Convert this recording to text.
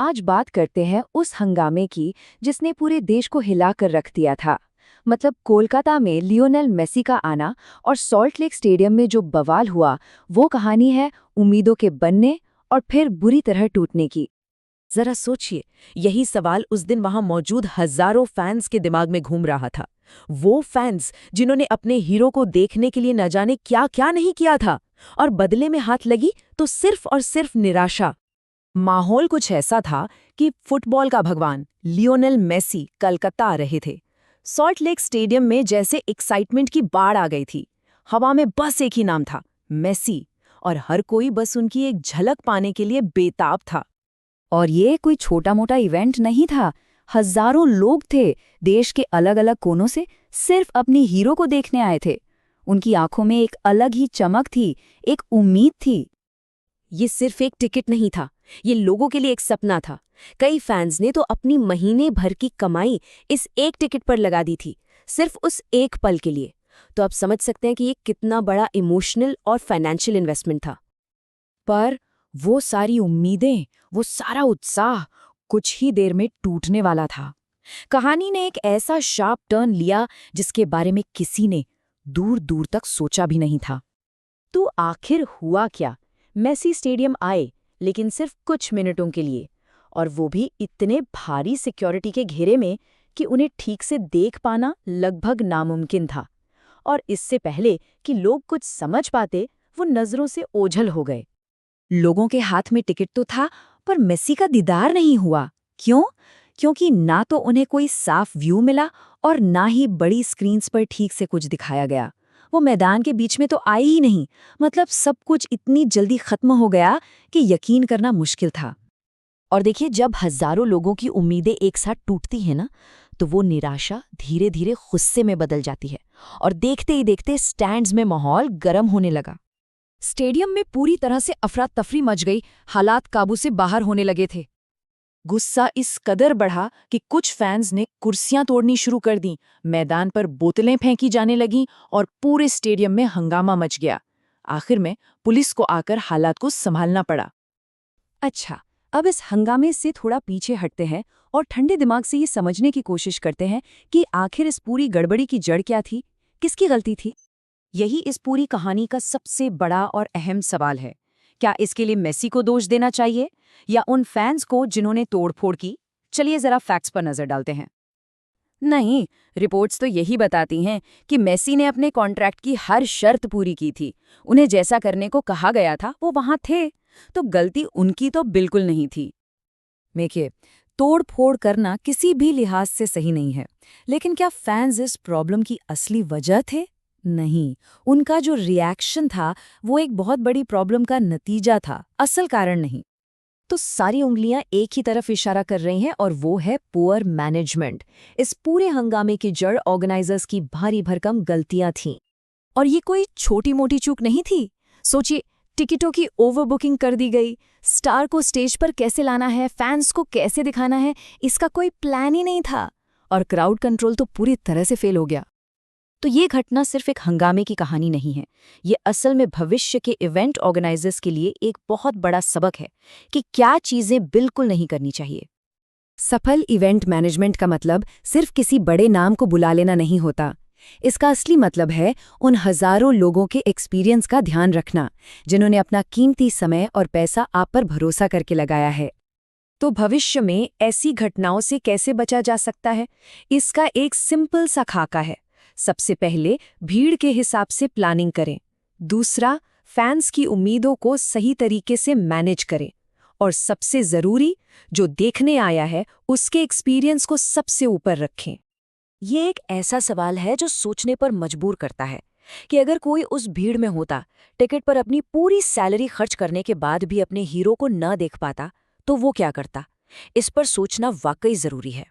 आज बात करते हैं उस हंगामे की जिसने पूरे देश को हिलाकर रख दिया था। मतलब कोलकाता में लियोनेल मेसी का आना और सॉल्ट लेक स्टेडियम में जो बवाल हुआ, वो कहानी है उम्मीदों के बनने और फिर बुरी तरह टूटने की। जरा सोचिए, यही सवाल उस दिन वहां मौजूद हजारों फैंस के दिमाग में घूम रहा था। वो फैंस जिन्होंने अपने हीरो को देखने के लिए न जाने क्या क्या नहीं किया था, और बदले में हाथ लगी तो सिर्फ और सिर्फ निराशा। माहौल कुछ ऐसा था कि फुटबॉल का भगवान लियोनेल मेसी कलकत्ता आ रहे थे। सॉल्ट लेक स्टेडियम में जैसे एक्साइटमेंट की बाढ़ आ गई थी। हवा में बस एक ही नाम था, मेसी, और हर कोई बस उनकी एक झलक पाने के लिए बेताब था। और ये कोई छोटा मोटा इवेंट नहीं था। हजारों लोग थे, देश के अलग अलग कोनों से, सिर्फ अपनी हीरो को देखने आए थे। उनकी आंखों में एक अलग ही चमक थी, एक उम्मीद थी। ये सिर्फ एक टिकट नहीं था, ये लोगों के लिए एक सपना था। कई फैंस ने तो अपनी महीने भर की कमाई इस एक टिकट पर लगा दी थी, सिर्फ उस एक पल के लिए। तो आप समझ सकते हैं कि ये कितना बड़ा इमोशनल और फाइनेंशियल इन्वेस्टमेंट था। पर वो सारी उम्मीदें, वो सारा उत्साह कुछ ही देर में टूटने वाला था। कहानी ने एक ऐसा शार्प टर्न लिया जिसके बारे में किसी ने दूर दूर तक सोचा भी नहीं था। तो आखिर हुआ क्या? मेसी स्टेडियम आए, लेकिन सिर्फ कुछ मिनटों के लिए, और वो भी इतने भारी सिक्योरिटी के घेरे में कि उन्हें ठीक से देख पाना लगभग नामुमकिन था। और इससे पहले कि लोग कुछ समझ पाते, वो नजरों से ओझल हो गए। लोगों के हाथ में टिकट तो था, पर मेसी का दीदार नहीं हुआ। क्यों? क्योंकि ना तो उन्हें कोई साफ व्यू मिला और ना ही बड़ी स्क्रीन्स पर ठीक से कुछ दिखाया गया। वो मैदान के बीच में तो आए ही नहीं। मतलब सब कुछ इतनी जल्दी खत्म हो गया कि यकीन करना मुश्किल था। और देखिए, जब हजारों लोगों की उम्मीदें एक साथ टूटती हैं ना, तो वो निराशा धीरे धीरे गुस्से में बदल जाती है। और देखते ही देखते स्टैंड्स में माहौल गर्म होने लगा। स्टेडियम में पूरी तरह से अफरा तफरी मच गई, हालात काबू से बाहर होने लगे थे। गुस्सा इस कदर बढ़ा कि कुछ फैंस ने कुर्सियां तोड़नी शुरू कर दी, मैदान पर बोतलें फेंकी जाने लगीं और पूरे स्टेडियम में हंगामा मच गया। आखिर में पुलिस को आकर हालात को संभालना पड़ा। अच्छा, अब इस हंगामे से थोड़ा पीछे हटते हैं और ठंडे दिमाग से ये समझने की कोशिश करते हैं कि आखिर इस पूरी गड़बड़ी की जड़ क्या थी, किसकी गलती थी। यही इस पूरी कहानी का सबसे बड़ा और अहम सवाल है। क्या इसके लिए मेसी को दोष देना चाहिए या उन फैंस को जिन्होंने तोड़फोड़ की? चलिए जरा फैक्ट्स पर नजर डालते हैं। नहीं, रिपोर्ट्स तो यही बताती हैं कि मेसी ने अपने कॉन्ट्रैक्ट की हर शर्त पूरी की थी। उन्हें जैसा करने को कहा गया था वो वहां थे, तो गलती उनकी तो बिल्कुल नहीं थी। देखिए, तोड़-फोड़ करना किसी भी लिहाज से सही नहीं है, लेकिन क्या फैंस इस प्रॉब्लम की असली वजह थे? नहीं, उनका जो रिएक्शन था वो एक बहुत बड़ी प्रॉब्लम का नतीजा था, असल कारण नहीं। तो सारी उंगलियां एक ही तरफ इशारा कर रही हैं, और वो है पुअर मैनेजमेंट। इस पूरे हंगामे की जड़ ऑर्गेनाइजर्स की भारी भरकम गलतियां थीं। और ये कोई छोटी मोटी चूक नहीं थी। सोचिए, टिकटों की ओवरबुकिंग कर दी गई, स्टार को स्टेज पर कैसे लाना है, फैंस को कैसे दिखाना है, इसका कोई प्लान ही नहीं था। और क्राउड कंट्रोल तो पूरी तरह से फेल हो गया। तो ये घटना सिर्फ एक हंगामे की कहानी नहीं है, ये असल में भविष्य के इवेंट ऑर्गेनाइजर्स के लिए एक बहुत बड़ा सबक है कि क्या चीजें बिल्कुल नहीं करनी चाहिए। सफल इवेंट मैनेजमेंट का मतलब सिर्फ किसी बड़े नाम को बुला लेना नहीं होता। इसका असली मतलब है उन हजारों लोगों के एक्सपीरियंस का ध्यान रखना, जिन्होंने अपना कीमती समय और पैसा आप पर भरोसा करके लगाया है। तो भविष्य में ऐसी घटनाओं से कैसे बचा जा सकता है? इसका एक सिंपल सा खाका है। सबसे पहले भीड़ के हिसाब से प्लानिंग करें। दूसरा, फैंस की उम्मीदों को सही तरीके से मैनेज करें। और सबसे जरूरी, जो देखने आया है उसके एक्सपीरियंस को सबसे ऊपर रखें। ये एक ऐसा सवाल है जो सोचने पर मजबूर करता है कि अगर कोई उस भीड़ में होता, टिकट पर अपनी पूरी सैलरी खर्च करने के बाद भी अपने हीरो को न देख पाता, तो वो क्या करता? इस पर सोचना वाकई जरूरी है।